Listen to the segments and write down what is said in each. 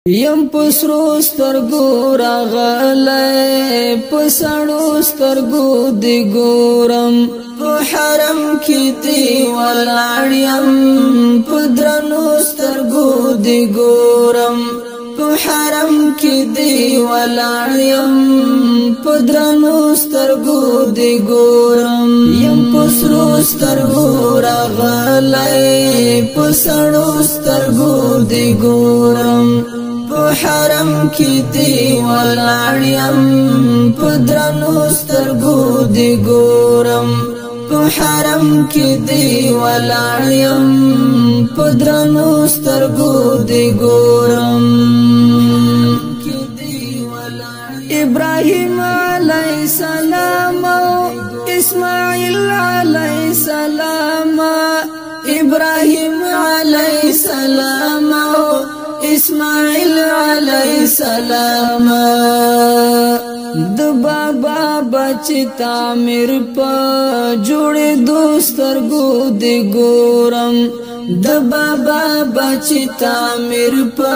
یم پسرو سترګو راغلی پسړو سترګو دی ګورم په حرم کې دی ولاړ یم په درنو سترګو دی ګورم په حرم کې دی ولاړ یم په درنو سترګو دی ګورم یم پسرو سترګو راغلی پسړو سترګو دی ګورم په حرم کې دی ولاړ یم په درنو سترګو دی ګورم په حرم کې دی ولاړ یم په درنو سترګو دی ګورم ابراهیم علیہ السلام اسماعیل علیہ السلام ابراهیم علیہ السلام اسماعیل علیہ السلام د بابا بچی تعمیر په جوړې دوسترګو دی ګورم د بابا بچی تعمیر په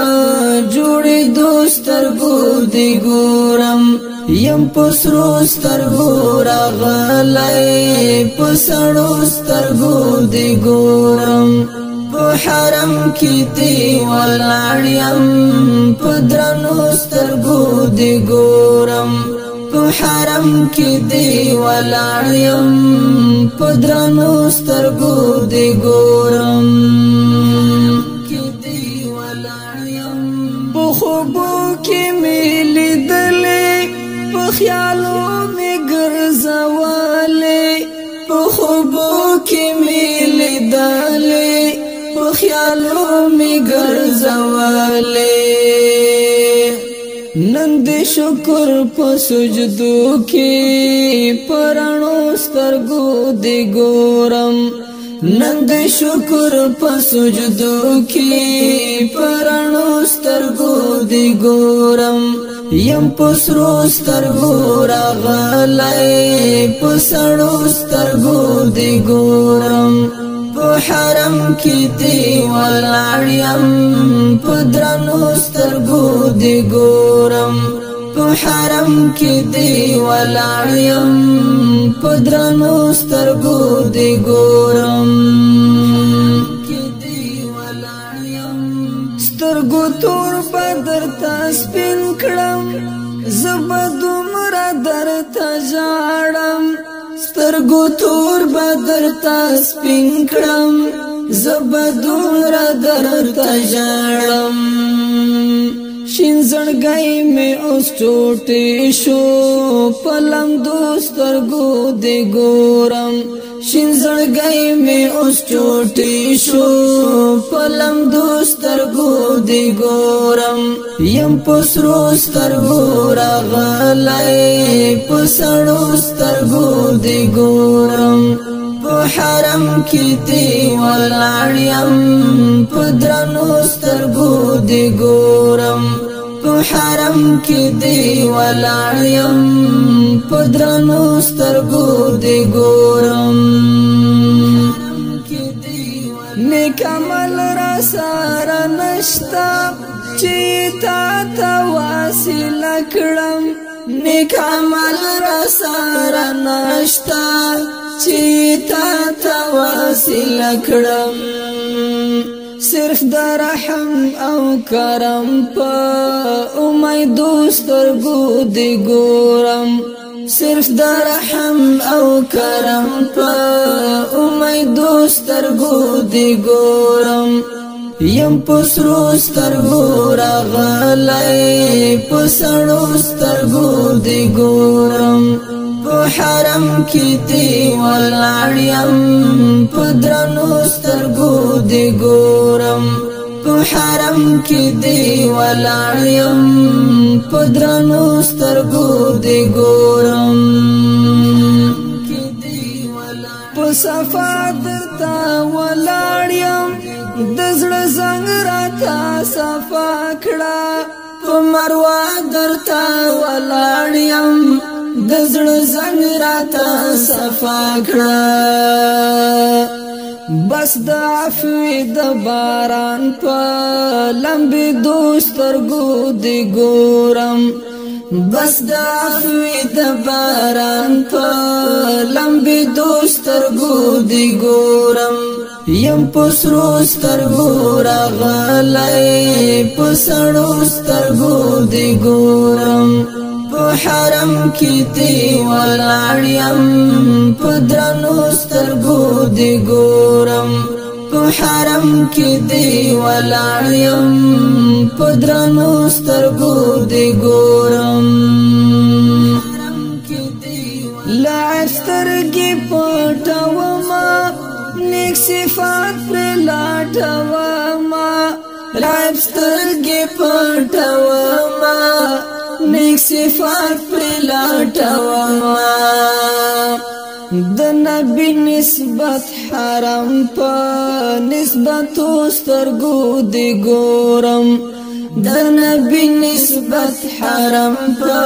جوړې دوسترګو دی ګورم یم پسرو سترګو راغلی پسړو سترګو دی ګورم په حرم کې دی ولاړ یم په درنو سترګو دی ګورم په حرم کې دی ولاړ یم په درنو سترګو دی ګورم په خوبو کې مې لیدلې په خیالو مې ګرځولې په خوبو کې مې لیدلې په خیالو می ګرځولې نن دې شکر په سجدو کې پرانو سترګو دی ګورم نن دې شکر په سجدو کې پرانو سترګو دی ګورم یم پسرو سترګو راغلی پسړو سترګو دی ګورم په حرم کې دی ولاړ یم په درنو سترګو دی ګورم په حرم کې دی ولاړ یم په درنو سترګو دی ګورم سترګو تور بدر ته سپین کړم زبه دومره درته ژاړم سترګو تور بدر ته سپین کړم زبه دومره درته ژاړم شین زړګی مې اوس ټوټې شو په لمدو سترګو دی ګورم شین زړګی مې اوس ټوټې شو په لمدو سترګو دی ګورم یم پسرو سترګو راغلی پسړو سترګو دی ګورم په حرم کې دی ولاړ یم په درنو سترګو دی ګورم په حرم کې دی ولاړ یم په درنو سترګو دی ګورم نیک عمل را سره نشتا چې تا ته وسیله کړم نیک عمل را سره نشتا چې تا ته وسیله کړم صرف د رحم او کرم په امیدو سترګو دی ګورم صرف د رحم او کرم په امیدو سترګو دی ګورم یم پسرو سترګو راغلی پسړو سترګو دی ګورم په حرم کې دی ولاړ یم په درنو سترګو دی ګورم په حرم کې دی ولاړ یم په درنو سترګو دی ګورم په صفا درته ولاړ یم د زړه زنګ راته صفا کړه په مروه درته ولاړ یم د زړه زنګ راته صفا کړه بس د عفوی د باران په لمبي دوسترګو دی ګورم بس د عفوی د باران په لمبي دوسترګو دی ګورم یم پسرو سترګو راغلی پسړو سترګو دی ګورم په حرم کې دی ولاړ یم په درنو سترګو دی ګورم په حرم کې دی ولاړ یم په درنو سترګو دی ګورم لعب سترګې پټوما نیک صفات پر لاټوما لعب سترګې پټوما نیک صفات پر لاټوما د نبی نسبت حرم په نسبت سترګو دی ګورم د نبی نسبت حرم په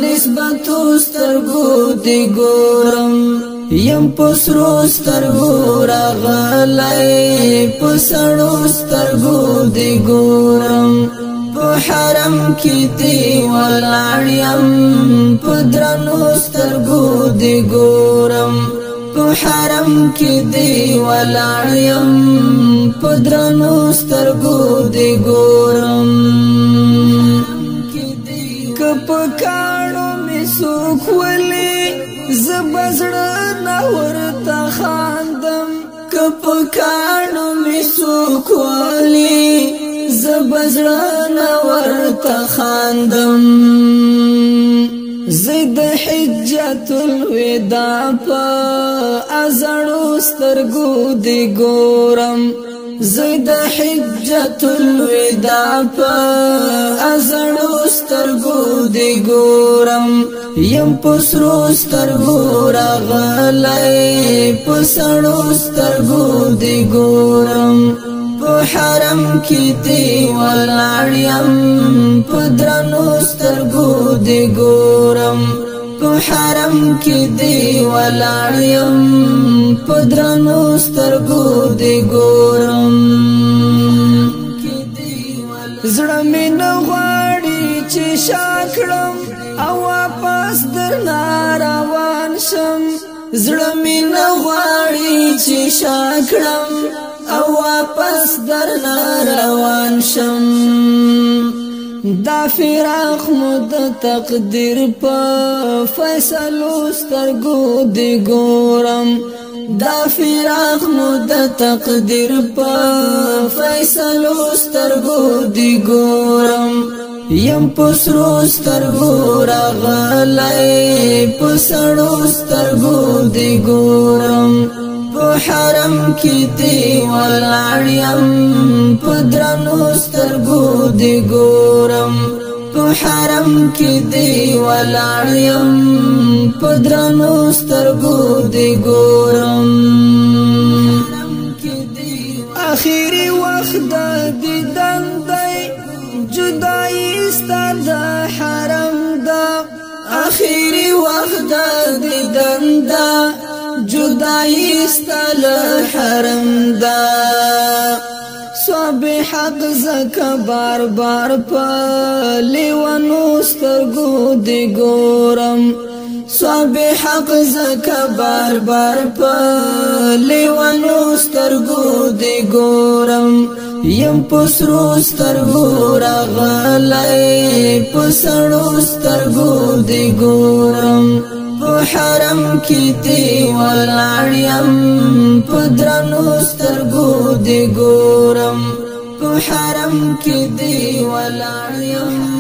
نسبت سترګو دی ګورم یم پسرو سترګو راغلی پسړو سترګو دی ګورم په حرم کې دی ولاړ یم په درنو سترګو دی ګورم په حرم کې دی ولاړ یم په درنو سترګو دی ګورم که په کاڼو مې څوک ولي زه به زړه نه ورته خاندم که په کاڼو مې څوک ولي زه به زړه نه ورته خاندم زه د حجت الوداع په ازړو سترګو دی ګورم زه د حجت الوداع په ازړو سترګو دی ګورم یم پسرو سترګو راغلی پسړو سترګو دی ګورم په حرم کې دی ولاړ یم په درنو سترګو دی ګورم په حرم کې دی ولاړ یم په درنو سترګو دی ګورم زړه مې نه غواړي چې شاکړم او واپس درنه روان شم زړه مې نه غواړي چې شاکړم او واپس درنه روان شم دا فراق مو د تقدیر په فیصلو سترګو دی ګورم دا فراق مو د تقدیر په فیصلو سترګو دی ګورم یم پسرو سترګو راغلی پسړو سترګو دی ګورم په حرم کې دی ولاړ یم په درنو سترګو دی ګورم په حرم کې دی ولاړ یم په درنو سترګو دی ګورم اخیری وخت د دیدن دی جدائی ستا د حرم دا اخیری وخت د دیدن دا جدائی ستا له حرم دا صواب حق زکا بار بار پا لیوانو سترګو دی ګورم صواب حق زکا بار بار پا لیوانو سترګو دی ګورم یم پسرو سترګو راغلی پسړو سترګو دی ګورم په حرم کې دی ولاړ یم په درنو سترګو دی ګورم په حرم کې دی ولاړ یم